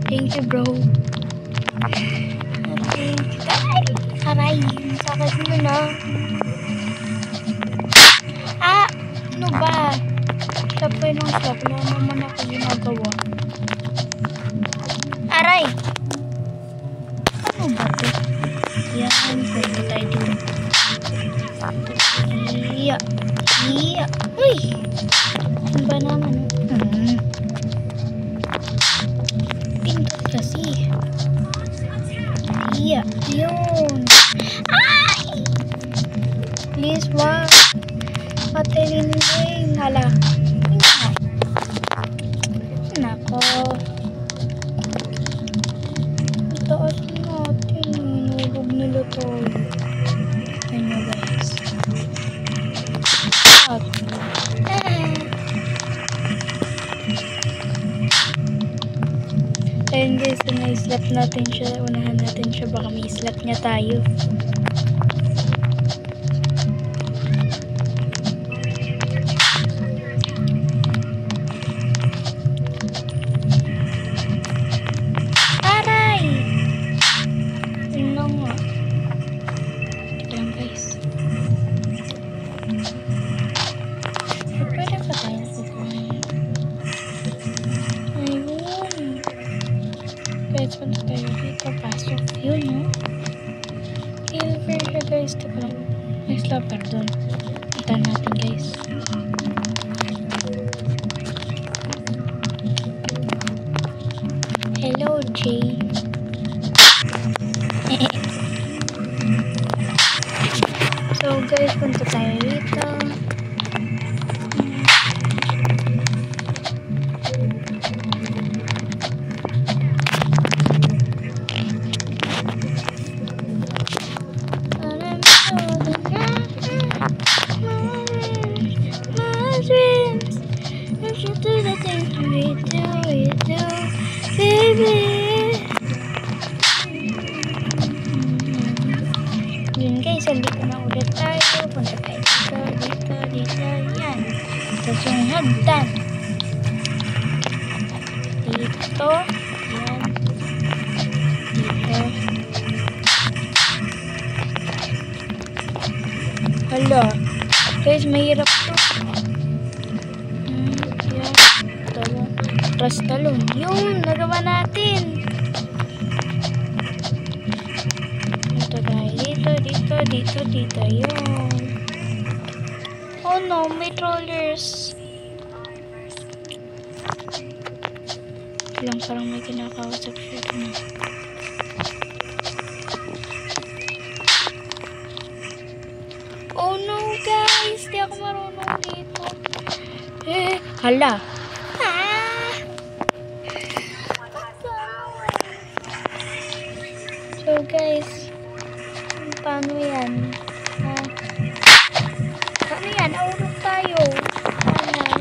Thank you, bro. Aray, sakit mo na. Ano ba? Stop kayo ng stop. Wala naman ako ginagawa. Aray! Ano ba ito? Yan, pwede tayo dito. Iya. Uy! Ano ba naman? Pindot kasi. Iya. Yun. Ay! Please, wag. Patilin din. Hala. Nako. Itaas natin. Nulog nila to. Ayan nyo guys. Ayan guys, na-slap natin siya. Unahan natin siya. Baka may slap niya tayo. Guys, punta tayo dito. Pasok. Yun, no? Silver siya, guys. Ito pa lang. May slapper doon. Punta natin, guys. Hello, Jay. So, guys, punta tayo dito. Yun guys, andito na ulit tayo. Punta tayo dito, yan. Tapos yung hagdan. Dito, yan. Dito. Hala. Guys, mahirap to. Yan. Talon. Yun, nagawa natin. Dito, yun. Oh no, may trollers. Lang parang may kinakausap siya dun. Oh no guys, di ako marunong dito. Hala. So guys, paano yan? Paano yan? Naurog tayo. Paano?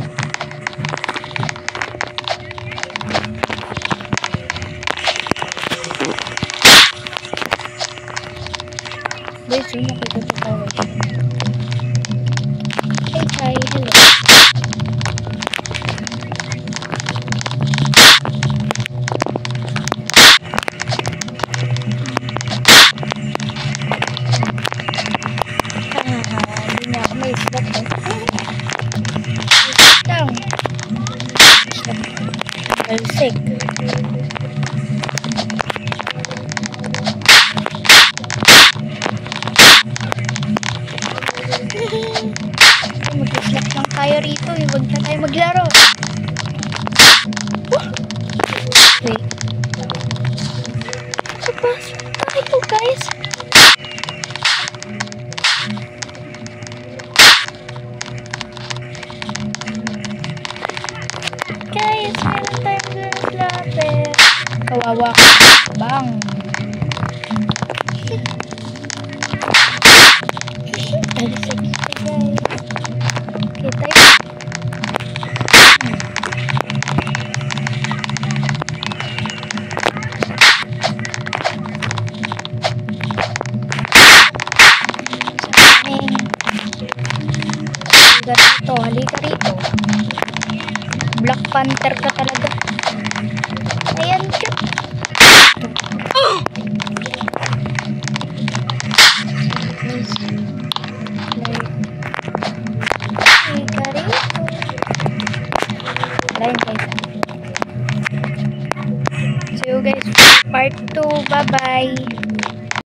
Guys, yun nakita sa tawag. Hi, hello. Sick. Mag-slap lang tayo rito. Huwag na tayo maglaro. Wait. Napasok tayo guys. Guys, meron tayong slapper. Kawawa ka. Bang. Alisag ito guys. Kita yun. Halika rito. Black Panther ka talaga. Ayan ka. Ayan guys. See you guys for part 2. Bye-bye.